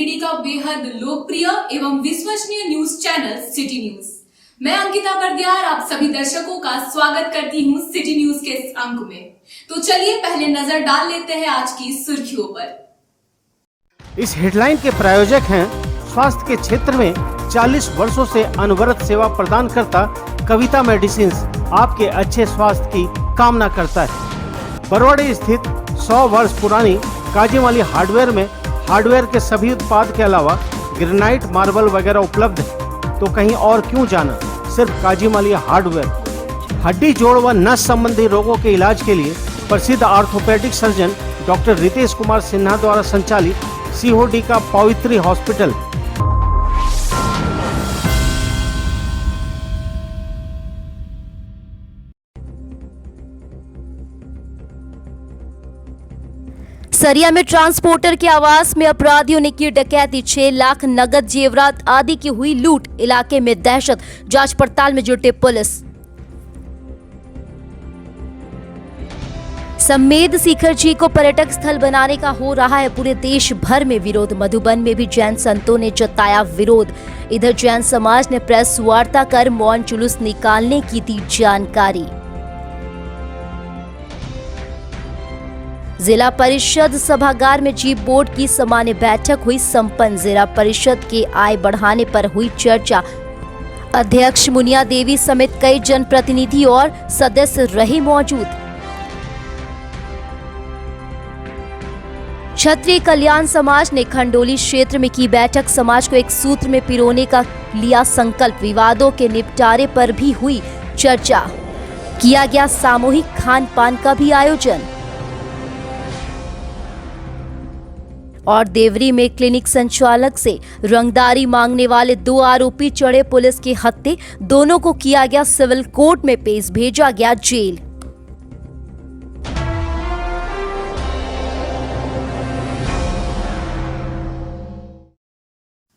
गिरिडीह का बेहद लोकप्रिय एवं विश्वसनीय न्यूज चैनल सिटी न्यूज। मैं अंकिता बरदियार आप सभी दर्शकों का स्वागत करती हूं सिटी न्यूज के इस अंक में। तो चलिए पहले नजर डाल लेते हैं आज की सुर्खियों पर। इस हेडलाइन के प्रायोजक हैं स्वास्थ्य के क्षेत्र में 40 वर्षों से अनवरत सेवा प्रदान करता कविता मेडिसिन आपके अच्छे स्वास्थ्य की कामना करता है। बरवाड़ी स्थित 100 वर्ष पुरानी काजीमाली हार्डवेयर में हार्डवेयर के सभी उत्पाद के अलावा ग्रेनाइट, मार्बल वगैरह उपलब्ध है। तो कहीं और क्यों जाना, सिर्फ काजीमाली हार्डवेयर। हड्डी, जोड़ व नस संबंधी रोगों के इलाज के लिए प्रसिद्ध orthopedic surgeon doctor Ritesh Kumar Sinha द्वारा संचालित सीओडी का पवित्री हॉस्पिटल। सरिया में ट्रांसपोर्टर के आवास में अपराधियों ने की डकैती, 6 लाख नगद, जेवरात आदि की हुई लूट। इलाके में दहशत, जांच पड़ताल में जुटे पुलिस। समेद शिखर जी को पर्यटक स्थल बनाने का हो रहा है पूरे देश भर में विरोध। मधुबन में भी जैन संतों ने जताया विरोध। इधर जैन समाज ने प्रेस वार्ता कर मौन जुलूस निकालने की दी जानकारी। जिला परिषद सभागार में जीप बोर्ड की सामान्य बैठक हुई संपन्न। जिला परिषद के आय बढ़ाने पर हुई चर्चा। अध्यक्ष मुनिया देवी समेत कई जनप्रतिनिधि और सदस्य रहे मौजूद। क्षत्रिय कल्याण समाज ने खंडोली क्षेत्र में की बैठक। समाज को एक सूत्र में पिरोने का लिया संकल्प। विवादों के निपटारे पर भी हुई चर्चा। किया गया सामूहिक खान पान का भी आयोजन। और देवरी में क्लिनिक संचालक से रंगदारी मांगने वाले 2 आरोपी चढ़े पुलिस के हत्थे। दोनों को किया गया सिविल कोर्ट में पेश, भेजा गया जेल।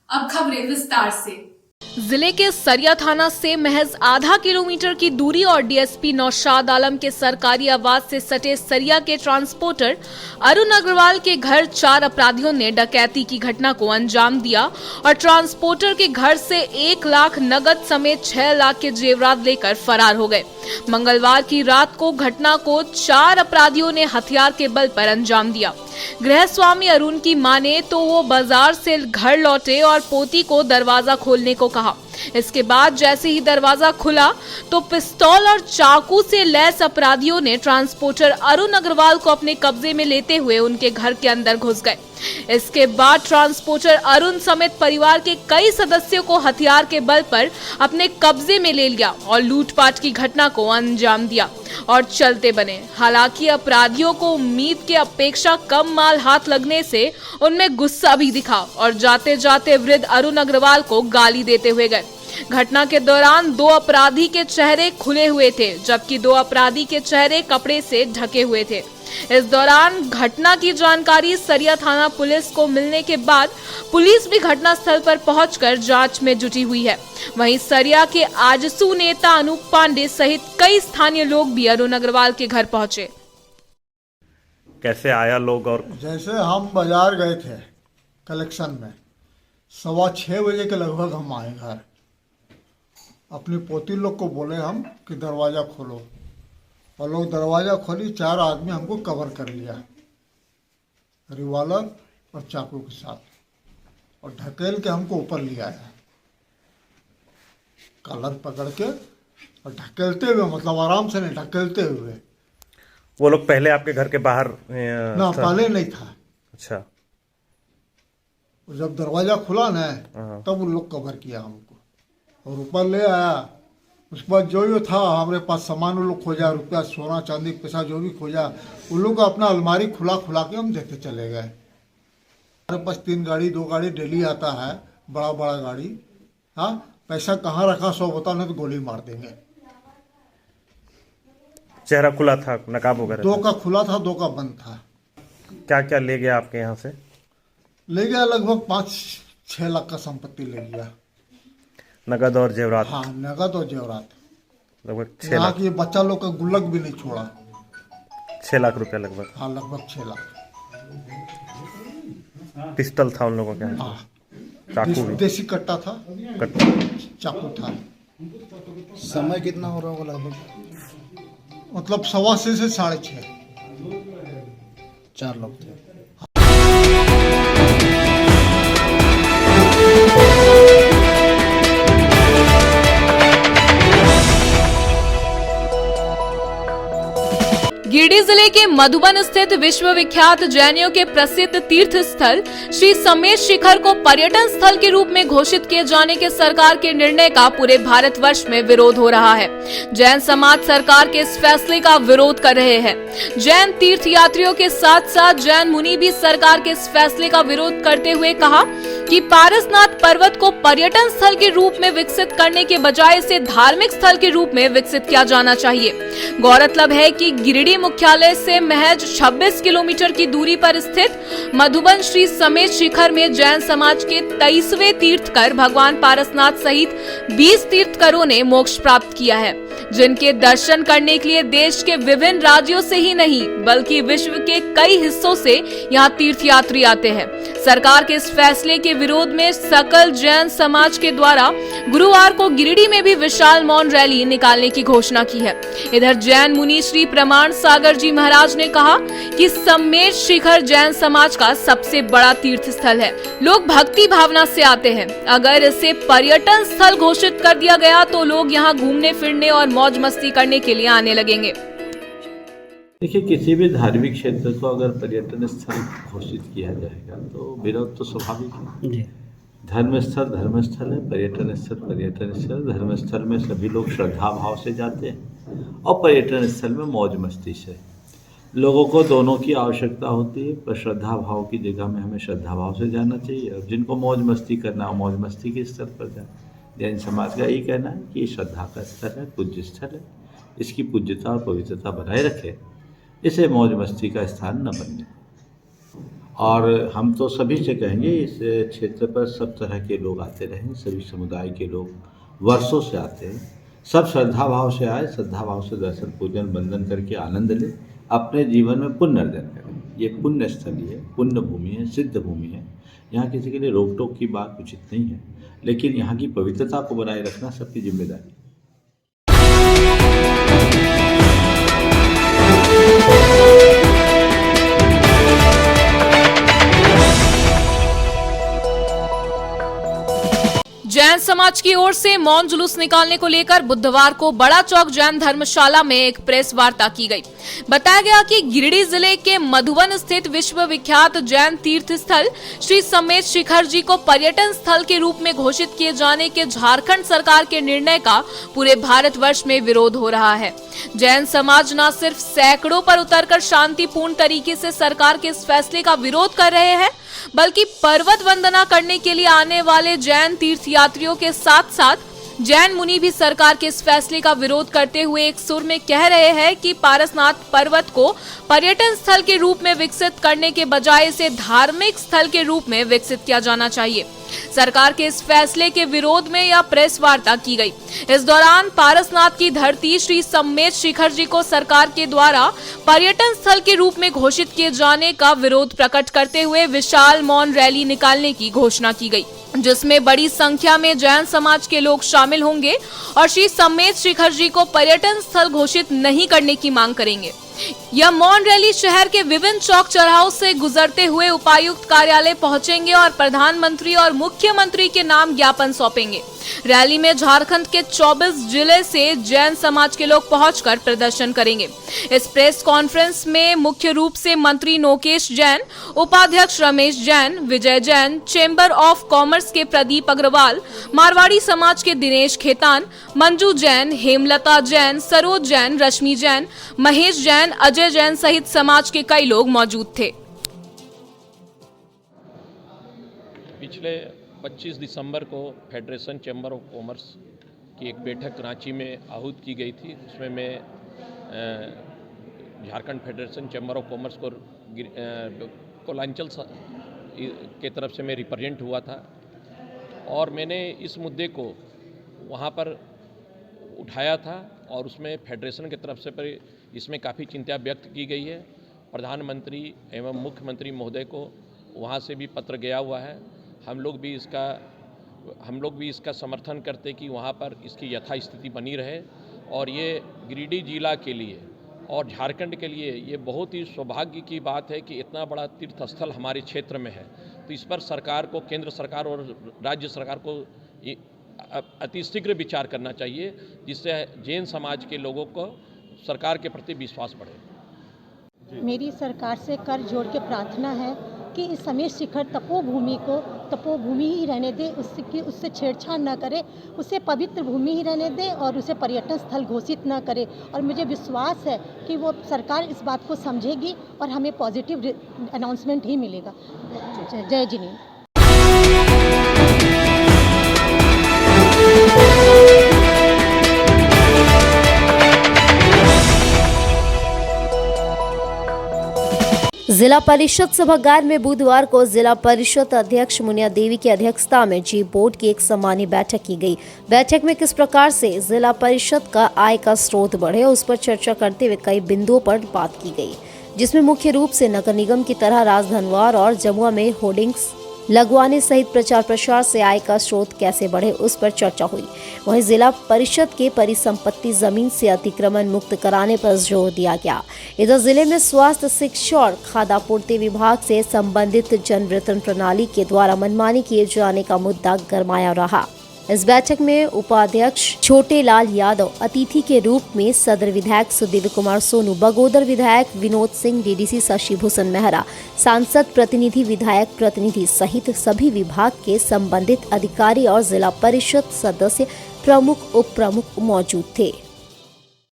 अब खबरें विस्तार से। जिले के सरिया थाना से महज आधा किलोमीटर की दूरी और डीएसपी नौशाद आलम के सरकारी आवास से सटे सरिया के ट्रांसपोर्टर अरुण अग्रवाल के घर 4 अपराधियों ने डकैती की घटना को अंजाम दिया और ट्रांसपोर्टर के घर से 1 लाख नगद समेत 6 लाख के जेवरात लेकर फरार हो गए। मंगलवार की रात को घटना को 4 अपराधियों ने हथियार के बल पर अंजाम दिया। गृह स्वामी अरुण की माने तो वो बाजार से घर लौटे और पोती को दरवाजा खोलने को कहा। इसके बाद जैसे ही दरवाजा खुला तो पिस्तौल और चाकू से लैस अपराधियों ने ट्रांसपोर्टर अरुण अग्रवाल को अपने कब्जे में लेते हुए उनके घर के अंदर घुस गए। इसके बाद ट्रांसपोर्टर अरुण समेत परिवार के कई सदस्यों को हथियार के बल पर अपने कब्जे में ले लिया और लूटपाट की घटना को अंजाम दिया और चलते बने। हालांकि अपराधियों को उम्मीद के अपेक्षा कम माल हाथ लगने से उनमें गुस्सा भी दिखा और जाते जाते वृद्ध अरुण अग्रवाल को गाली देते हुए गए। घटना के दौरान 2 अपराधी के चेहरे खुले हुए थे जबकि 2 अपराधी के चेहरे कपड़े से ढके हुए थे। इस दौरान घटना की जानकारी सरिया थाना पुलिस को मिलने के बाद पुलिस भी घटनास्थल पर पहुंचकर जांच में जुटी हुई है। वहीं सरिया के आजसू नेता अनूप पांडे सहित कई स्थानीय लोग भी अरुण अग्रवाल के घर पहुंचे। कैसे आया लोग? और जैसे हम बाजार गए थे कलेक्शन में, 6:15 बजे के लगभग हम आए घर। अपनी पोती लोग को बोले हम कि दरवाज़ा खोलो और लोग दरवाज़ा खोली। 4 आदमी हमको कवर कर लिया रिवॉल्वर और चाकू के साथ और ढकेल के हमको ऊपर लिया है, कॉलर पकड़ के और ढकेलते हुए, मतलब आराम से नहीं, ढकेलते हुए। वो लोग पहले आपके घर के बाहर ना पहले नहीं था। अच्छा, जब दरवाज़ा खुला ना तब उन लोग कवर किया हमको और ऊपर ले आया। उसके बाद जो था हमारे पास सामान वो लोग खोजा, रुपया, सोना, चांदी, पैसा जो भी खोजा, उन लोग का अपना अलमारी खुला के हम देते चले गए। हमारे पास 3 गाड़ी 2 गाड़ी डेली आता है, बड़ा बड़ा गाड़ी। हाँ, पैसा कहाँ रखा सो बता, नहीं तो गोली मार देंगे। चेहरा खुला था, नकाब वगैरह? 2 का खुला था, 2 का बंद था। क्या क्या ले गया आपके यहाँ से? ले गया लगभग 5-6 लाख का संपत्ति ले गया। नगद और जेवरात? हाँ, नगद और जेवरात लगभग 6 यहाँ लाख। की बच्चा लोग का गुल्लक भी नहीं छोड़ा। 6 लाख रुपया लगभग? हाँ, लगभग 6 लाख। पिस्टल था उन लोगों के हाथ हाँ, में? चाकू भी? देसी कट्टा था, कट्टा? चाकू था। समय कितना हो रहा होगा लगभग? मतलब 6:15 से 6:30। 4 लोग थे। गिरिडीह जिले के मधुबन स्थित विश्व विख्यात जैनियों के प्रसिद्ध तीर्थ स्थल श्री समेत शिखर को पर्यटन स्थल के रूप में घोषित किए जाने के सरकार के निर्णय का पूरे भारतवर्ष में विरोध हो रहा है। जैन समाज सरकार के इस फैसले का विरोध कर रहे हैं। जैन तीर्थ यात्रियों के साथ साथ जैन मुनि भी सरकार के इस फैसले का विरोध करते हुए कहा कि पारसनाथ पर्वत को पर्यटन स्थल के रूप में विकसित करने के बजाय इसे धार्मिक स्थल के रूप में विकसित किया जाना चाहिए। गौरतलब है कि गिरिडीह मुख्यालय से महज 26 किलोमीटर की दूरी पर स्थित मधुबन श्री समेत शिखर में जैन समाज के 23वें तीर्थकर भगवान पारसनाथ सहित 20 तीर्थकरों ने मोक्ष प्राप्त किया है, जिनके दर्शन करने के लिए देश के विभिन्न राज्यों से ही नहीं बल्कि विश्व के कई हिस्सों से यहाँ तीर्थयात्री आते हैं। सरकार के इस फैसले के विरोध में सकल जैन समाज के द्वारा गुरुवार को गिरिडीह में भी विशाल मौन रैली निकालने की घोषणा की है। इधर जैन मुनि श्री प्रमाण सागर जी महाराज ने कहा कि समेत शिखर जैन समाज का सबसे बड़ा तीर्थ स्थल है। लोग भक्ति भावना से आते हैं। अगर इसे पर्यटन स्थल घोषित कर दिया गया तो लोग यहाँ घूमने फिरने और मौज मस्ती करने के लिए आने लगेंगे। देखिए, किसी भी धार्मिक क्षेत्र को अगर पर्यटन स्थल घोषित किया जाएगा तो विरोध तो स्वाभाविक है। धर्मस्थल धर्मस्थल है, पर्यटन स्थल पर्यटन स्थल। धर्मस्थल में सभी लोग श्रद्धा भाव से जाते हैं और पर्यटन स्थल में मौज मस्ती से। लोगों को दोनों की आवश्यकता होती है, पर श्रद्धा भाव की जगह में हमें श्रद्धा भाव से जाना चाहिए और जिनको मौज मस्ती करना हो मौज मस्ती के स्तर पर जाए। जैन समाज का यही कहना है कि श्रद्धा का स्थल है, पूज्य स्थल है, इसकी पूज्यता और पवित्रता बनाए रखे, इसे मौज मस्ती का स्थान न बनने। और हम तो सभी से कहेंगे इस क्षेत्र पर सब तरह के लोग आते रहें, सभी समुदाय के लोग वर्षों से आते हैं, सब श्रद्धा भाव से आए, श्रद्धा भाव से दर्शन पूजन वंदन करके आनंद लें, अपने जीवन में पुण्य अर्जन करें। ये पुण्य स्थली है, पुण्य भूमि है, सिद्ध भूमि है। यहाँ किसी के लिए रोक टोक की बात उचित नहीं है, लेकिन यहाँ की पवित्रता को बनाए रखना सबकी जिम्मेदारी है। जैन समाज की ओर से मौन जुलूस निकालने को लेकर बुधवार को बड़ा चौक जैन धर्मशाला में एक प्रेस वार्ता की गई। बताया गया कि गिरिडीह जिले के मधुबन स्थित विश्व विख्यात जैन तीर्थ स्थल श्री समेत शिखर जी को पर्यटन स्थल के रूप में घोषित किए जाने के झारखंड सरकार के निर्णय का पूरे भारतवर्ष में विरोध हो रहा है। जैन समाज न सिर्फ सैकड़ों पर उतरकर शांतिपूर्ण तरीके से सरकार के इस फैसले का विरोध कर रहे हैं, बल्कि पर्वत वंदना करने के लिए आने वाले जैन तीर्थ यात्रियों के साथ साथ जैन मुनि भी सरकार के इस फैसले का विरोध करते हुए एक सुर में कह रहे हैं कि पारसनाथ पर्वत को पर्यटन स्थल के रूप में विकसित करने के बजाय इसे धार्मिक स्थल के रूप में विकसित किया जाना चाहिए। सरकार के इस फैसले के विरोध में यह प्रेस वार्ता की गई। इस दौरान पारसनाथ की धरती श्री समेत शिखर जी को सरकार के द्वारा पर्यटन स्थल के रूप में घोषित किए जाने का विरोध प्रकट करते हुए विशाल मौन रैली निकालने की घोषणा की गई, जिसमें बड़ी संख्या में जैन समाज के लोग शामिल होंगे और श्री समेत शिखर जी को पर्यटन स्थल घोषित नहीं करने की मांग करेंगे। यह मौन रैली शहर के विभिन्न चौक चौराहों से गुजरते हुए उपायुक्त कार्यालय पहुंचेंगे और प्रधानमंत्री और मुख्यमंत्री के नाम ज्ञापन सौंपेंगे। रैली में झारखंड के 24 जिले से जैन समाज के लोग पहुंचकर प्रदर्शन करेंगे। इस प्रेस कॉन्फ्रेंस में मुख्य रूप से मंत्री नोकेश जैन, उपाध्यक्ष रमेश जैन, विजय जैन, चेंबर ऑफ कॉमर्स के प्रदीप अग्रवाल, मारवाड़ी समाज के दिनेश खेतान, मंजू जैन, हेमलता जैन, सरोज जैन, रश्मि जैन, महेश जैन, अजय जैन सहित समाज के कई लोग मौजूद थे। पिछले 25 दिसंबर को फेडरेशन चैम्बर ऑफ कॉमर्स की एक बैठक रांची में आहूत की गई थी। उसमें मैं Jharkhand federation chamber of commerce को कोलांचल के तरफ से मैं रिप्रेजेंट हुआ था और मैंने इस मुद्दे को वहाँ पर उठाया था और उसमें फेडरेशन की तरफ से पर इसमें काफ़ी चिंता व्यक्त की गई है। प्रधानमंत्री एवं मुख्यमंत्री महोदय को वहाँ से भी पत्र गया हुआ है। हम लोग भी इसका समर्थन करते कि वहाँ पर इसकी यथास्थिति बनी रहे और ये गिरिडीह जिला के लिए और झारखंड के लिए ये बहुत ही सौभाग्य की बात है कि इतना बड़ा तीर्थ स्थल हमारे क्षेत्र में है। तो इस पर सरकार को, केंद्र सरकार और राज्य सरकार को अतिशीघ्र विचार करना चाहिए, जिससे जैन समाज के लोगों को सरकार के प्रति विश्वास बढ़े। मेरी सरकार से कर जोड़ के प्रार्थना है कि इस समीर शिखर तपोभूमि को तपोभूमि ही रहने दे, उससे छेड़छाड़ न करे, उसे पवित्र भूमि ही रहने दे और उसे पर्यटन स्थल घोषित न करे। और मुझे विश्वास है कि वो सरकार इस बात को समझेगी और हमें पॉजिटिव अनाउंसमेंट ही मिलेगा। जय जिनेन्द्र। जिला परिषद सभागार में बुधवार को जिला परिषद अध्यक्ष मुनिया देवी की अध्यक्षता में जी बोर्ड की एक सामान्य बैठक की गई। बैठक में किस प्रकार से जिला परिषद का आय का स्रोत बढ़े उस पर चर्चा करते हुए कई बिंदुओं पर बात की गई, जिसमें मुख्य रूप से नगर निगम की तरह राजधनवार और जमुआ में होर्डिंग्स लगवाने सहित प्रचार प्रसार से आय का स्रोत कैसे बढ़े उस पर चर्चा हुई। वहीं जिला परिषद के परिसंपत्ति जमीन से अतिक्रमण मुक्त कराने पर जोर दिया गया। इधर जिले में स्वास्थ्य, शिक्षा और खाद्य आपूर्ति विभाग से संबंधित जन वितरण प्रणाली के द्वारा मनमानी किए जाने का मुद्दा गरमाया रहा। इस बैठक में उपाध्यक्ष छोटे लाल यादव, अतिथि के रूप में सदर विधायक सुदिव्य कुमार सोनू, बगोदर विधायक विनोद सिंह, डीडीसी शशि भूषण मेहरा, सांसद प्रतिनिधि, विधायक प्रतिनिधि सहित सभी विभाग के संबंधित अधिकारी और जिला परिषद सदस्य, प्रमुख, उप प्रमुख मौजूद थे।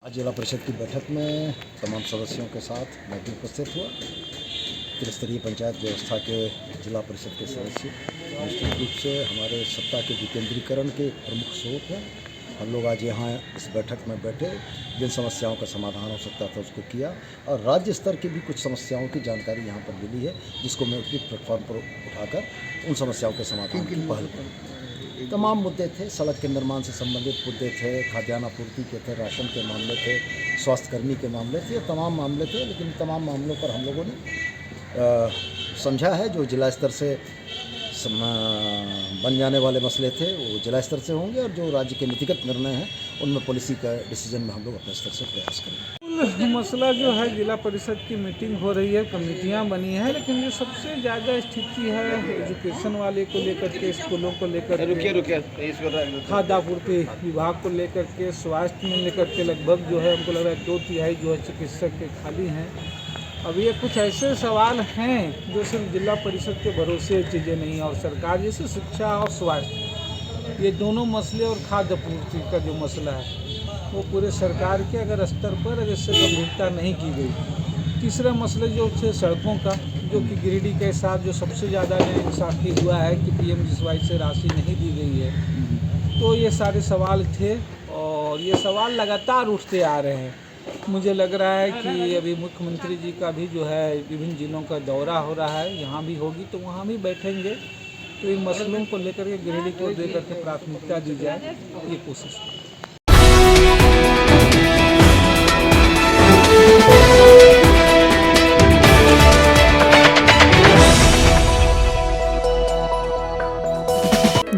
आज जिला परिषद की बैठक में तमाम सदस्यों के साथ मैं भी उपस्थित हुआ। त्रिस्तरीय पंचायत व्यवस्था के जिला परिषद के सदस्य निश्चित रूप से हमारे सत्ता के विकेंद्रीकरण के प्रमुख स्रोत हैं। हम लोग आज यहाँ इस बैठक में बैठे, जिन समस्याओं का समाधान हो सकता था उसको किया और राज्य स्तर की भी कुछ समस्याओं की जानकारी यहाँ पर मिली है, जिसको मैं उसकी प्लेटफॉर्म पर उठाकर उन समस्याओं के समाधान की पहल करूँ। तमाम मुद्दे थे, सड़क के निर्माण से संबंधित मुद्दे थे, खाद्यान्न आपूर्ति के थे, राशन के मामले थे, स्वास्थ्यकर्मी के मामले थे, तमाम मामले थे। लेकिन तमाम मामलों पर हम लोगों ने समझा है जो जिला स्तर से बन जाने वाले मसले थे वो जिला स्तर से होंगे और जो राज्य के नीतिगत निर्णय हैं उनमें पॉलिसी का डिसीजन में हम लोग अपने स्तर से प्रयास करेंगे। मसला जो है जिला परिषद की मीटिंग हो रही है, कमेटियां बनी हैं, लेकिन जो सबसे ज़्यादा स्थिति है एजुकेशन वाले को लेकर के, स्कूलों को लेकर के, खाद्य आपूर्ति विभाग को लेकर के, स्वास्थ्य में लेकर के लगभग जो है हमको लग रहा है 2/3 जो है चिकित्सक के खाली हैं। अब ये कुछ ऐसे सवाल हैं जो सिर्फ जिला परिषद के भरोसे चीज़ें नहीं, और सरकार जैसे शिक्षा और स्वास्थ्य, ये दोनों मसले और खाद्य आपूर्ति का जो मसला है वो पूरे सरकार के अगर स्तर पर अगर इससे गंभीरता नहीं की गई। तीसरा मसला जो थे सड़कों का, जो कि गिरिडीह के साथ जो सबसे ज़्यादा इंसाफी हुआ है कि पीएमजीएसवाई से राशि नहीं दी गई है। तो ये सारे सवाल थे और ये सवाल लगातार उठते आ रहे हैं। मुझे लग रहा है कि अभी मुख्यमंत्री जी का भी जो है विभिन्न जिलों का दौरा हो रहा है, यहाँ भी होगी तो वहाँ भी बैठेंगे, तो इन मसलों को लेकर के गिरिडीह को लेकर के प्राथमिकता दी जाए, ये कोशिश है।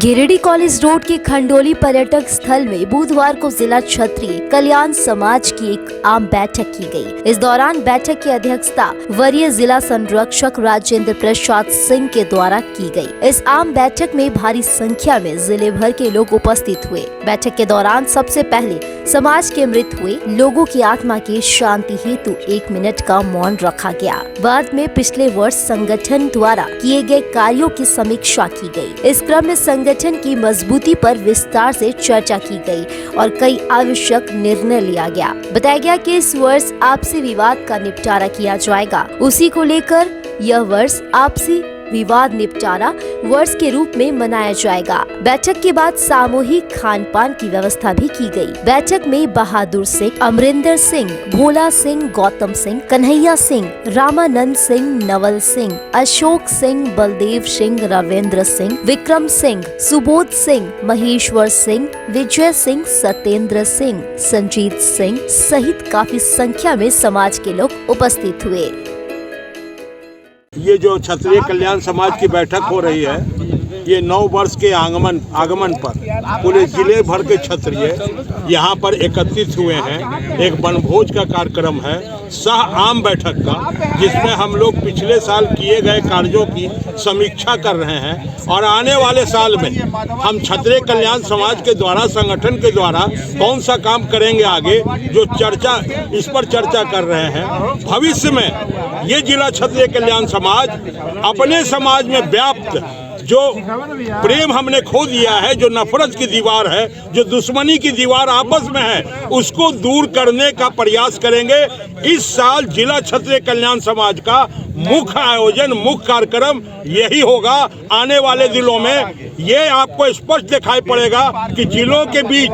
गिरिडीह कॉलेज रोड के खंडोली पर्यटक स्थल में बुधवार को जिला क्षत्रिय कल्याण समाज की एक आम बैठक की गई। इस दौरान बैठक की अध्यक्षता वरीय जिला संरक्षक राजेंद्र प्रसाद सिंह के द्वारा की गई। इस आम बैठक में भारी संख्या में जिले भर के लोग उपस्थित हुए। बैठक के दौरान सबसे पहले समाज के मृत हुए लोगों की आत्मा की शांति हेतु 1 मिनट का मौन रखा गया। बाद में पिछले वर्ष संगठन द्वारा किए गए कार्यों की समीक्षा की गई। इस क्रम में संगठन की मजबूती पर विस्तार से चर्चा की गई और कई आवश्यक निर्णय लिया गया। बताया गया कि इस वर्ष आपसी विवाद का निपटारा किया जाएगा। उसी को लेकर यह वर्ष आपसी विवाद निपटारा वर्ष के रूप में मनाया जाएगा। बैठक के बाद सामूहिक खान पान की व्यवस्था भी की गई। बैठक में बहादुर सिंह, अमरिंदर सिंह, भोला सिंह, गौतम सिंह, कन्हैया सिंह, रामानंद सिंह, नवल सिंह, अशोक सिंह, बलदेव सिंह, रविंद्र सिंह, विक्रम सिंह, सुबोध सिंह, महेश्वर सिंह, विजय सिंह, सत्येंद्र सिंह, संजीत सिंह सहित काफी संख्या में समाज के लोग उपस्थित हुए। ये जो क्षत्रिय कल्याण समाज की बैठक हो रही है, ये 9 वर्ष के आगमन पर पूरे जिले भर के क्षत्रिय यहाँ पर एकत्रित हुए हैं। एक वनभोज का कार्यक्रम है, सह आम बैठक का, जिसमें हम लोग पिछले साल किए गए कार्यों की समीक्षा कर रहे हैं और आने वाले साल में हम क्षत्रिय कल्याण समाज के द्वारा, संगठन के द्वारा कौन सा काम करेंगे आगे, जो चर्चा, इस पर चर्चा कर रहे हैं। भविष्य में ये जिला क्षत्रिय कल्याण समाज अपने समाज में व्याप्त जो प्रेम हमने खो दिया है, जो नफरत की दीवार है, जो दुश्मनी की दीवार आपस में है, उसको दूर करने का प्रयास करेंगे। इस साल जिला क्षत्रिय कल्याण समाज का मुख्य आयोजन, मुख्य कार्यक्रम यही होगा। आने वाले दिनों में ये आपको स्पष्ट दिखाई पड़ेगा कि जिलों के बीच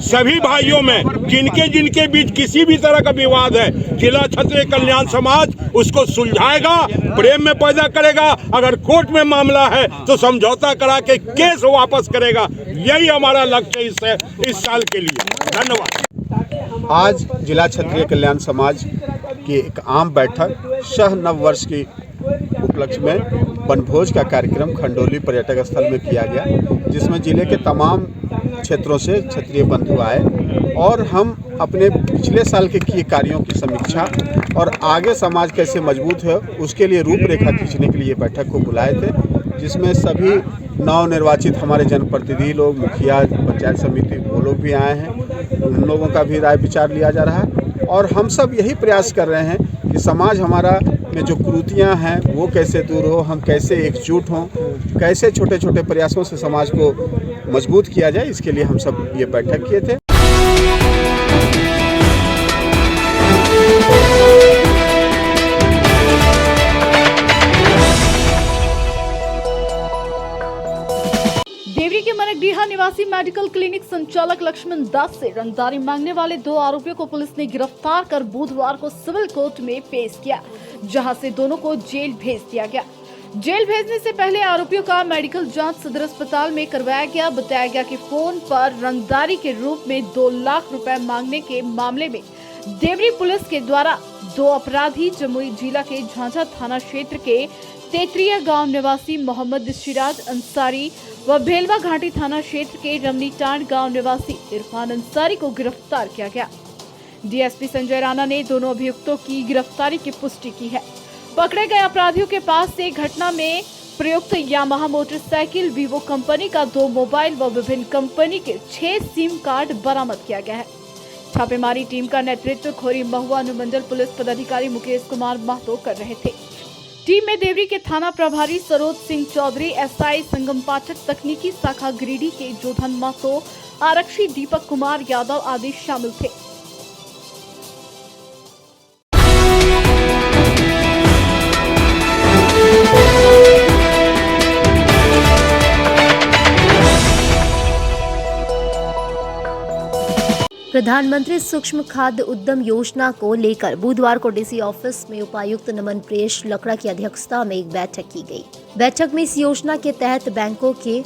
सभी भाइयों में जिनके बीच किसी भी तरह का विवाद है, जिला क्षत्रिय कल्याण समाज उसको सुलझाएगा, प्रेम में पैदा करेगा। अगर कोर्ट में मामला है तो समझौता करा के केस वापस करेगा। यही हमारा लक्ष्य इस साल के लिए। धन्यवाद। आज जिला क्षत्रिय कल्याण समाज की एक आम बैठक सह नव वर्ष की उपलक्ष्य में वनभोज का कार्यक्रम खंडोली पर्यटक स्थल में किया गया, जिसमें जिले के तमाम क्षेत्रों से क्षत्रिय बंधु आए और हम अपने पिछले साल के किए कार्यों की समीक्षा और आगे समाज कैसे मजबूत है उसके लिए रूपरेखा खींचने के लिए बैठक को बुलाए थे, जिसमें सभी नवनिर्वाचित हमारे जनप्रतिनिधि लोग, मुखिया, पंचायत समिति, वो लोग भी आए हैं। उन लोगों का भी राय विचार लिया जा रहा है और हम सब यही प्रयास कर रहे हैं कि समाज हमारा में जो कुरीतियाँ हैं वो कैसे दूर हो, हम कैसे एकजुट हों, कैसे छोटे छोटे प्रयासों से समाज को मजबूत किया जाए, इसके लिए हम सब ये बैठक किए थे। देवरी के मनकडीहा निवासी मेडिकल क्लिनिक संचालक लक्ष्मण दास से रंगदारी मांगने वाले 2 आरोपियों को पुलिस ने गिरफ्तार कर बुधवार को सिविल कोर्ट में पेश किया, जहां से दोनों को जेल भेज दिया गया। जेल भेजने से पहले आरोपियों का मेडिकल जांच सदर अस्पताल में करवाया गया। बताया गया कि फोन पर रंगदारी के रूप में 2 लाख रुपए मांगने के मामले में देवरी पुलिस के द्वारा 2 अपराधी जमुई जिला के झांझा थाना क्षेत्र के तेतरिया गांव निवासी मोहम्मद सिराज अंसारी व भेलवा घाटी थाना क्षेत्र के रमनीटांड गांव निवासी इरफान अंसारी को गिरफ्तार किया गया। डीएसपी संजय राणा ने दोनों अभियुक्तों की गिरफ्तारी की पुष्टि की है। पकड़े गए अपराधियों के पास से घटना में प्रयुक्त यामाहा मोटरसाइकिल, वीवो कंपनी का 2 मोबाइल व विभिन्न कंपनी के 6 सिम कार्ड बरामद किया गया है। छापेमारी टीम का नेतृत्व खोरी महुआ अनुमंडल पुलिस पदाधिकारी मुकेश कुमार महतो कर रहे थे। टीम में देवरी के थाना प्रभारी सरोज सिंह चौधरी, एसआई संगम पाठक, तकनीकी शाखा गिरिडीह के जोधन महतो, आरक्षी दीपक कुमार यादव आदि शामिल थे। प्रधानमंत्री सूक्ष्म खाद्य उद्यम योजना को लेकर बुधवार को डीसी ऑफिस में उपायुक्त नमन प्रेश लकड़ा की अध्यक्षता में एक बैठक की गई। बैठक में इस योजना के तहत बैंकों के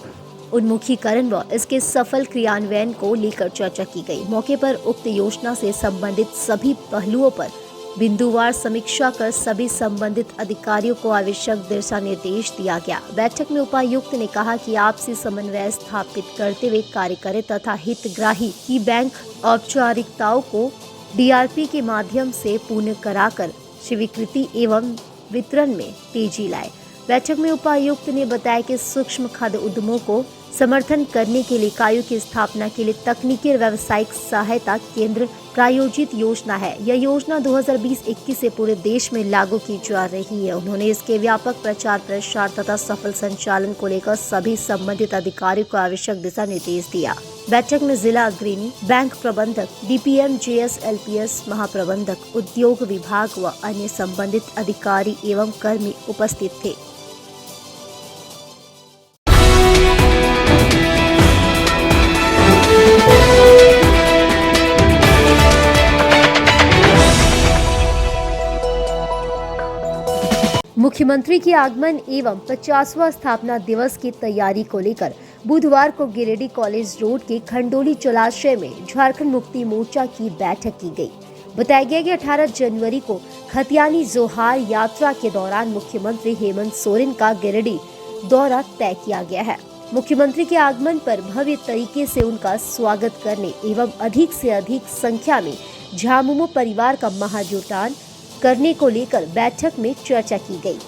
उन्मुखीकरण व इसके सफल क्रियान्वयन को लेकर चर्चा की गई। मौके पर उक्त योजना से संबंधित सभी पहलुओं पर बिंदुवार समीक्षा कर सभी संबंधित अधिकारियों को आवश्यक दिशा निर्देश दिया गया। बैठक में उपायुक्त ने कहा कि आपसी समन्वय स्थापित करते हुए कार्य करें तथा हितग्राही की बैंक औपचारिकताओं को डीआरपी के माध्यम से पूर्ण कराकर स्वीकृति एवं वितरण में तेजी लाए। बैठक में उपायुक्त ने बताया कि सूक्ष्म खाद्य उद्यमों को समर्थन करने के लिए इकाइयों की स्थापना के लिए तकनीकी और व्यावसायिक सहायता केंद्र प्रायोजित योजना है। यह योजना 2020-21 से पूरे देश में लागू की जा रही है। उन्होंने इसके व्यापक प्रचार प्रसार तथा सफल संचालन को लेकर सभी संबंधित अधिकारियों को आवश्यक दिशा निर्देश दिया। बैठक में जिला अग्रणी, बैंक प्रबंधक, डीपीएम, जेएस, एलपीएस महाप्रबंधक, उद्योग विभाग व अन्य संबंधित अधिकारी एवं कर्मी उपस्थित थे। मुख्यमंत्री के आगमन एवं 50वां स्थापना दिवस की तैयारी को लेकर बुधवार को गिरिडीह कॉलेज रोड के खंडोली जलाशय में झारखंड मुक्ति मोर्चा की बैठक की गई। बताया गया कि 18 जनवरी को खतियानी जोहार यात्रा के दौरान मुख्यमंत्री हेमंत सोरेन का गिरिडीह दौरा तय किया गया है। मुख्यमंत्री के आगमन पर भव्य तरीके से उनका स्वागत करने एवं अधिक से अधिक संख्या में झामुमो परिवार का महाजुटान करने को लेकर बैठक में चर्चा की गई।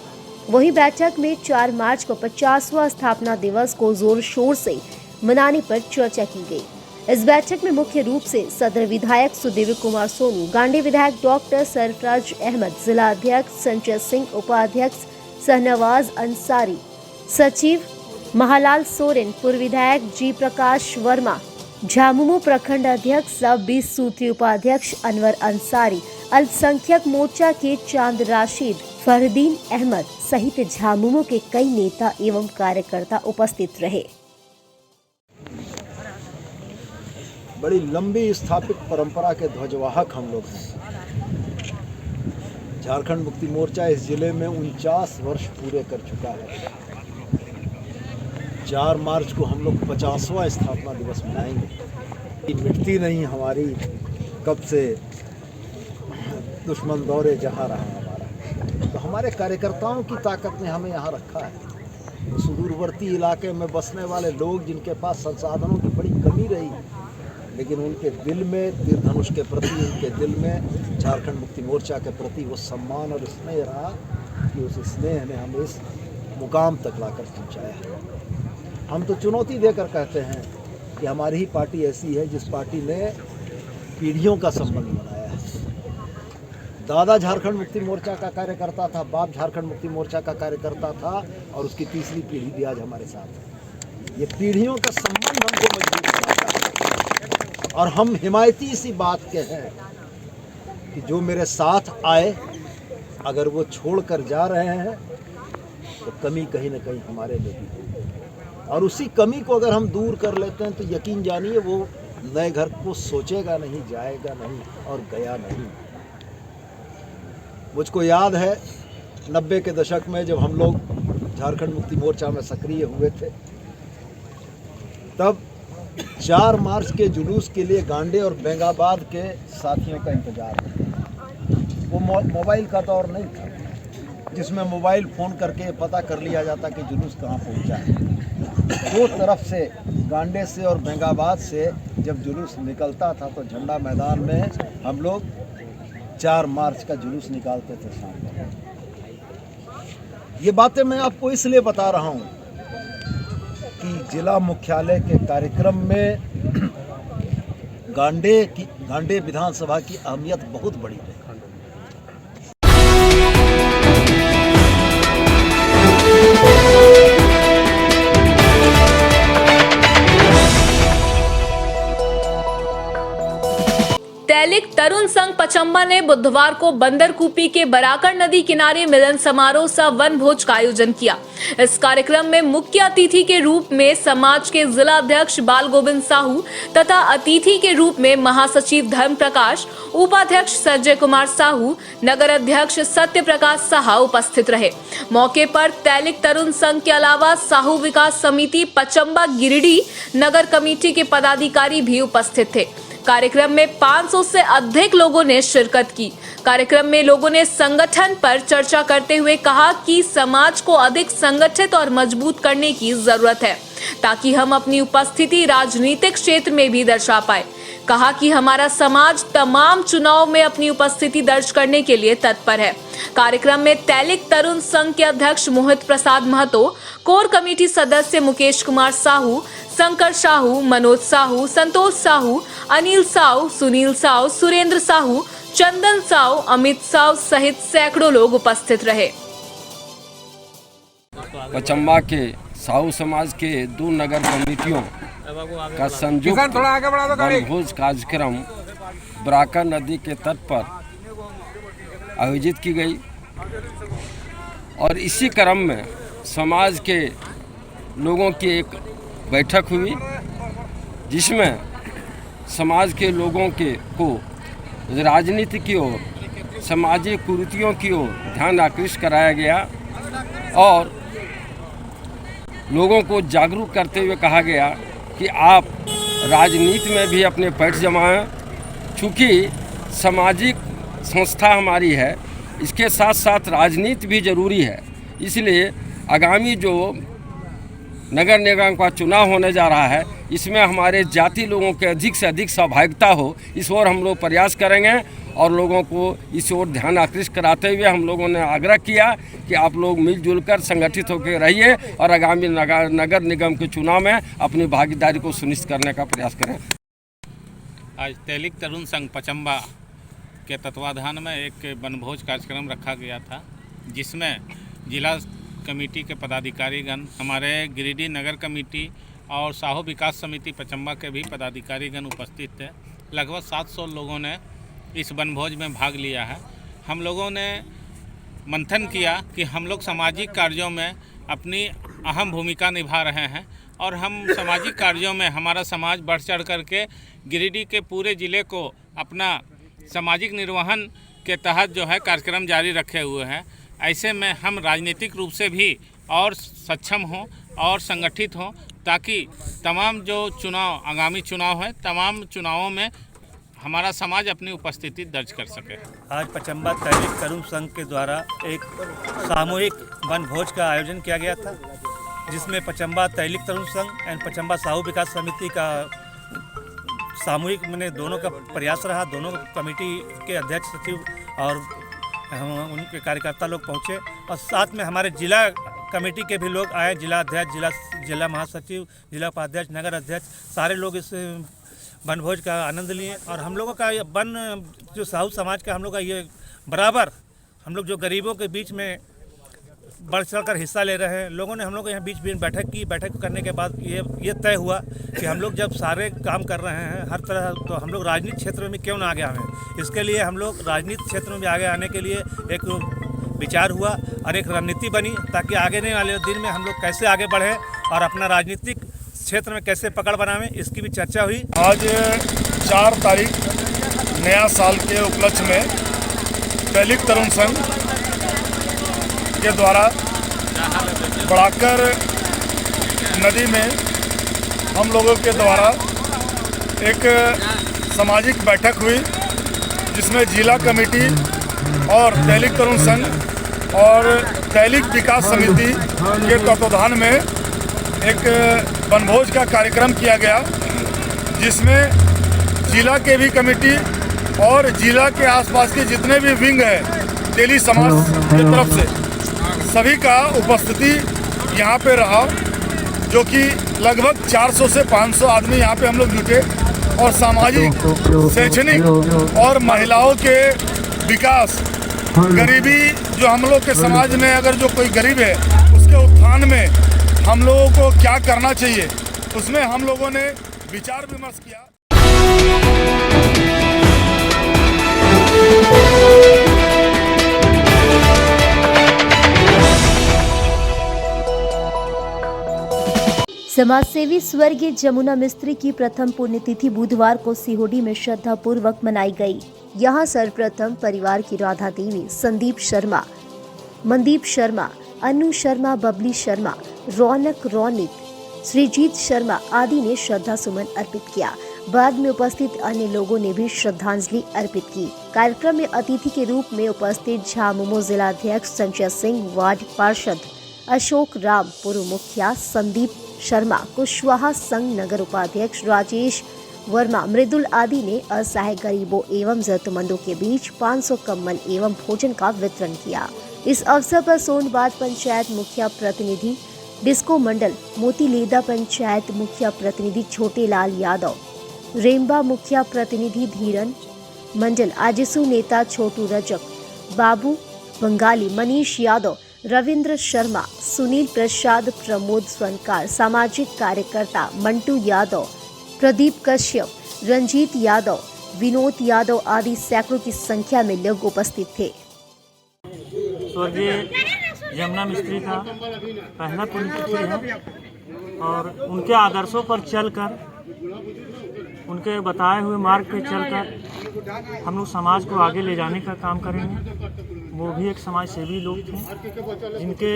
वहीं बैठक में 4 मार्च को 50वां स्थापना दिवस को जोर शोर से मनाने पर चर्चा की गई। इस बैठक में मुख्य रूप से सदर विधायक सुदेव कुमार सोनू, गांडी विधायक डॉक्टर सरफराज अहमद, जिला अध्यक्ष संजय सिंह, उपाध्यक्ष शहनवाज अंसारी, सचिव महालाल सोरेन, पूर्व विधायक जी प्रकाश वर्मा, झामुमो प्रखंड अध्यक्ष सब 20 सूत्री उपाध्यक्ष अनवर अंसारी, अल्पसंख्यक मोर्चा के चांद राशिद, फरदीन अहमद सहित झामुमो के कई नेता एवं कार्यकर्ता उपस्थित रहे। बड़ी लंबी स्थापित परंपरा के ध्वजवाहक हम लोग हैं। झारखंड मुक्ति मोर्चा इस जिले में 49 वर्ष पूरे कर चुका है। 4 मार्च को हम लोग 50वां स्थापना दिवस मनाएंगे। मिटती नहीं हमारी कब से दुश्मन दौरे जहाँ रहा हमारा। तो हमारे कार्यकर्ताओं की ताकत ने हमें यहाँ रखा है। सुदूरवर्ती इलाके में बसने वाले लोग जिनके पास संसाधनों की बड़ी कमी रही, लेकिन उनके दिल में तीर धनुष के प्रति, उनके दिल में झारखंड मुक्ति मोर्चा के प्रति वो सम्मान और स्नेह रहा कि उस स्नेह ने हमें इस मुकाम तक लाकर पहुँचाया। हम तो चुनौती देकर कहते हैं कि हमारी ही पार्टी ऐसी है जिस पार्टी ने पीढ़ियों का संबंध बनाया है। दादा झारखंड मुक्ति मोर्चा का कार्यकर्ता था, बाप झारखंड मुक्ति मोर्चा का कार्यकर्ता था और उसकी तीसरी पीढ़ी भी आज हमारे साथ है। ये पीढ़ियों का संबंध हमको मजबूत बनाता है और हम हिमायती इसी बात के हैं कि जो मेरे साथ आए, अगर वो छोड़ कर जा रहे हैं तो कमी कहीं ना कहीं हमारे में भी है। और उसी कमी को अगर हम दूर कर लेते हैं तो यकीन जानिए वो नए घर को सोचेगा नहीं, जाएगा नहीं और गया नहीं। मुझको याद है 90 के दशक में जब हम लोग झारखंड मुक्ति मोर्चा में सक्रिय हुए थे, तब 4 मार्च के जुलूस के लिए गांडे और बेंगाबाद के साथियों का इंतजार था। वो मोबाइल का दौर नहीं था जिसमें मोबाइल फ़ोन करके पता कर लिया जाता कि जुलूस कहाँ पहुँचा है। दो तरफ से, गांडे से और बेंगाबाद से जब जुलूस निकलता था तो झंडा मैदान में हम लोग 4 मार्च का जुलूस निकालते थे सामने। ये बातें मैं आपको इसलिए बता रहा हूँ कि जिला मुख्यालय के कार्यक्रम में गांडे विधानसभा की अहमियत बहुत बड़ी है। तैलिक तरुण संघ पचम्बा ने बुधवार को बंदरकुपी के बराकर नदी किनारे मिलन समारोह सह वन भोज का आयोजन किया। इस कार्यक्रम में मुख्य अतिथि के रूप में समाज के जिला अध्यक्ष बाल गोविंद साहू तथा अतिथि के रूप में महासचिव धर्म प्रकाश, उपाध्यक्ष संजय कुमार साहू, नगर अध्यक्ष सत्य प्रकाश साहा उपस्थित रहे। मौके पर तैलिक तरुण संघ के अलावा साहू विकास समिति पचम्बा गिरिडीह नगर कमेटी के पदाधिकारी भी उपस्थित थे। कार्यक्रम में 500 से अधिक लोगों ने शिरकत की। कार्यक्रम में लोगों ने संगठन पर चर्चा करते हुए कहा कि समाज को अधिक संगठित और मजबूत करने की जरूरत है ताकि हम अपनी उपस्थिति राजनीतिक क्षेत्र में भी दर्शा पाए। कहा कि हमारा समाज तमाम चुनाव में अपनी उपस्थिति दर्ज करने के लिए तत्पर है। कार्यक्रम में तैलिक तरुण संघ के अध्यक्ष मोहित प्रसाद महतो, कोर कमेटी सदस्य मुकेश कुमार साहू, शंकर साहू, मनोज साहू, संतोष साहू, अनिल साहू, सुनील साहू, सुरेंद्र साहू, चंदन साहू, अमित साहू सहित सैकड़ों लोग उपस्थित रहे। पचम्बा के साहू समाज के 2 नगर कमेटियों का संयुक्त वनभोज कार्यक्रम बराकर नदी के तट पर आयोजित की गई और इसी क्रम में समाज के लोगों की एक बैठक हुई जिसमें समाज के लोगों को राजनीति की ओर, सामाजिक कुरीतियों की ओर ध्यान आकृष्ट कराया गया और लोगों को जागरूक करते हुए कहा गया कि आप राजनीति में भी अपने पैठ जमाएं, चूँकि सामाजिक संस्था हमारी है, इसके साथ साथ राजनीति भी जरूरी है। इसलिए आगामी जो नगर निगम का चुनाव होने जा रहा है, इसमें हमारे जाति लोगों के अधिक से अधिक सहभागिता हो, इस ओर हम लोग प्रयास करेंगे और लोगों को इस ओर ध्यान आकृष्ट कराते हुए हम लोगों ने आग्रह किया कि आप लोग मिलजुल कर संगठित होकर रहिए और आगामी नगर निगम के चुनाव में अपनी भागीदारी को सुनिश्चित करने का प्रयास करें। आज तैलिक तरुण संघ पचम्बा के तत्वाधान में एक वनभोज कार्यक्रम रखा गया था, जिसमें जिला कमेटी के पदाधिकारीगण, हमारे गिरिडीह नगर कमेटी और साहू विकास समिति पचम्बा के भी पदाधिकारीगण उपस्थित थे। लगभग 700 लोगों ने इस वनभोज में भाग लिया है। हम लोगों ने मंथन किया कि हम लोग सामाजिक कार्यों में अपनी अहम भूमिका निभा रहे हैं और हम सामाजिक कार्यों में हमारा समाज बढ़ चढ़ करके गिरिडीह के पूरे ज़िले को अपना सामाजिक निर्वहन के तहत जो है कार्यक्रम जारी रखे हुए हैं। ऐसे में हम राजनीतिक रूप से भी और सक्षम हों और संगठित हों, ताकि तमाम जो चुनाव आगामी चुनाव है, तमाम चुनावों में हमारा समाज अपनी उपस्थिति दर्ज कर सके। आज पचम्बा तैलिक तरुण संघ के द्वारा एक सामूहिक वनभोज का आयोजन किया गया था, जिसमें पचम्बा तैलिक तरुण संघ एंड पचम्बा साहू विकास समिति का सामूहिक मैंने दोनों का प्रयास रहा। दोनों कमेटी के अध्यक्ष सचिव और हम उनके कार्यकर्ता लोग पहुँचे और साथ में हमारे जिला कमेटी के भी लोग आए। जिला अध्यक्ष, जिला महासचिव, जिला उपाध्यक्ष, नगर अध्यक्ष, सारे लोग इस वनभोज का आनंद लिए। और हम लोगों का ये वन जो साहू समाज का हम लोग का ये बराबर हम लोग जो गरीबों के बीच में बढ़ चढ़ कर हिस्सा ले रहे हैं। लोगों ने हम लोग यहाँ बीच बैठक की। बैठक करने के बाद ये तय हुआ कि हम लोग जब सारे काम कर रहे हैं हर तरह, तो हम लोग राजनीतिक क्षेत्र में क्यों ना आगे आएँ। इसके लिए हम लोग राजनीतिक क्षेत्र में आगे आने के लिए एक विचार हुआ और एक रणनीति बनी, ताकि आगे आने वाले दिन में हम लोग कैसे आगे बढ़ें और अपना राजनीतिक क्षेत्र में कैसे पकड़ बनावें, इसकी भी चर्चा हुई। आज 4 तारीख नया साल के उपलक्ष्य में तैलिक तरुण संघ के द्वारा बढ़ाकर नदी में हम लोगों के द्वारा एक सामाजिक बैठक हुई, जिसमें जिला कमेटी और तैलिक तरुण संघ और तैलिक विकास समिति के तत्वाधान में एक वनभोज का कार्यक्रम किया गया, जिसमें जिला के भी कमेटी और जिला के आसपास के जितने भी विंग हैं तेली समाज की तरफ से सभी का उपस्थिति यहाँ पे रहा, जो कि लगभग 400 से 500 आदमी यहाँ पे हम लोग जुटे और सामाजिक, शैक्षणिक और महिलाओं के विकास, गरीबी जो हम लोग के समाज में अगर जो कोई गरीब है उसके उत्थान में हम लोगों को क्या करना चाहिए, उसमें हम लोगों ने विचार विमर्श किया। समाजसेवी स्वर्गीय जमुना मिस्त्री की प्रथम पुण्यतिथि बुधवार को सिहोडी में श्रद्धापूर्वक मनाई गई। यहां सर्वप्रथम परिवार की राधा देवी, संदीप शर्मा, मनदीप शर्मा, अनु शर्मा, बबली शर्मा, रौनक, श्रीजीत शर्मा आदि ने श्रद्धा सुमन अर्पित किया। बाद में उपस्थित अन्य लोगों ने भी श्रद्धांजलि अर्पित की। कार्यक्रम में अतिथि के रूप में उपस्थित झामुमो जिलाध्यक्ष संजय सिंह, वार्ड पार्षद अशोक राम, पूर्व मुखिया संदीप शर्मा, कुशवाहा संघ नगर उपाध्यक्ष राजेश वर्मा, मृदुल आदि ने असहाय गरीबों एवं जरूरतमंदों के बीच 500 कम्बल एवं भोजन का वितरण किया। इस अवसर पर सोनबाद पंचायत मुखिया प्रतिनिधि डिस्को मंडल, मोतीलेदा पंचायत मुखिया प्रतिनिधि छोटेलाल यादव, रेम्बा मुखिया प्रतिनिधि धीरन मंडल, आजसू नेता छोटू रजक, बाबू बंगाली, मनीष यादव, रविंद्र शर्मा, सुनील प्रसाद, प्रमोद स्वनकार, सामाजिक कार्यकर्ता मंटू यादव, प्रदीप कश्यप, रंजीत यादव, विनोद यादव आदि सैकड़ों की संख्या में लोग उपस्थित थे। स्वर्गीय जमुना मिस्त्री का पहला पुण्यतिथि है और उनके आदर्शों पर चलकर, उनके बताए हुए मार्ग पे चलकर हम लोग समाज को आगे ले जाने का काम करेंगे। वो भी एक समाज सेवी लोग थे, जिनके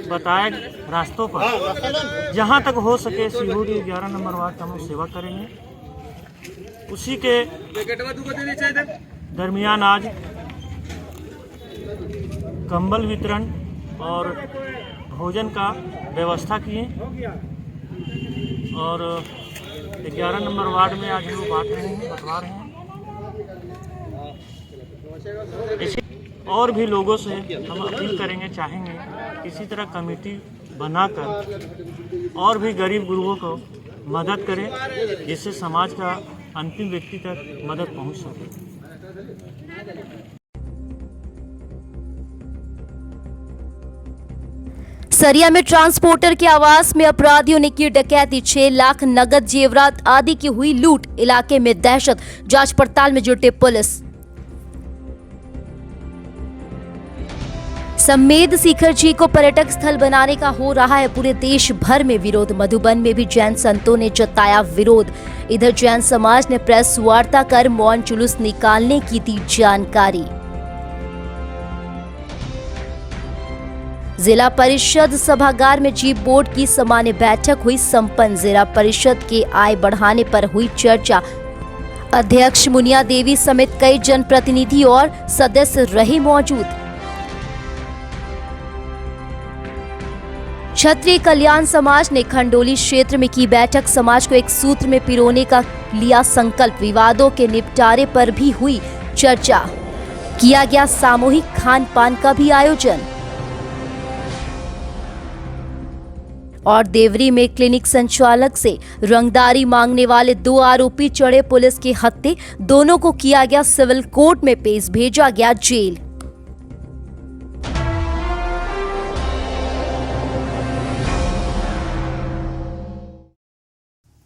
बताए रास्तों पर जहाँ तक हो सके सिहोडी 11 नंबर वार्ड का हम लोग सेवा करेंगे। उसी के दरमियान आज कंबल वितरण और भोजन का व्यवस्था किए और 11 नंबर वार्ड में आज हम बांट रहे हैं, बंटवा रहे हैं। और भी लोगों से हम अपील करेंगे, चाहेंगे इसी तरह कमेटी बनाकर और भी गरीब गुरुओं को मदद करें, जिससे समाज का अंतिम व्यक्ति तक मदद पहुंच सके। सरिया में ट्रांसपोर्टर के आवास में अपराधियों ने की डकैती, 6 लाख नगद जेवरात आदि की हुई लूट, इलाके में दहशत, जांच पड़ताल में जुटे पुलिस। समेद शिखर जी को पर्यटक स्थल बनाने का हो रहा है पूरे देश भर में विरोध, मधुबन में भी जैन संतों ने जताया विरोध। इधर जैन समाज ने प्रेस वार्ता कर मौन जुलूस निकालने की दी जानकारी। जिला परिषद सभागार में जीप बोर्ड की सामान्य बैठक हुई संपन्न, जिला परिषद के आय बढ़ाने पर हुई चर्चा। अध्यक्ष मुनिया देवी समेत कई जनप्रतिनिधि और सदस्य रहे मौजूद। क्षत्रिय कल्याण समाज ने खंडोली क्षेत्र में की बैठक, समाज को एक सूत्र में पिरोने का लिया संकल्प, विवादों के निपटारे पर भी हुई चर्चा, किया गया सामूहिक खान पान का भी आयोजन। और देवरी में क्लिनिक संचालक से रंगदारी मांगने वाले 2 आरोपी चढ़े पुलिस के हत्थे, दोनों को किया गया सिविल कोर्ट में पेश, भेजा गया जेल।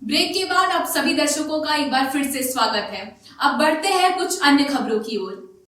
ब्रेक के बाद आप सभी दर्शकों का एक बार फिर से स्वागत है। अब बढ़ते हैं कुछ अन्य खबरों की ओर।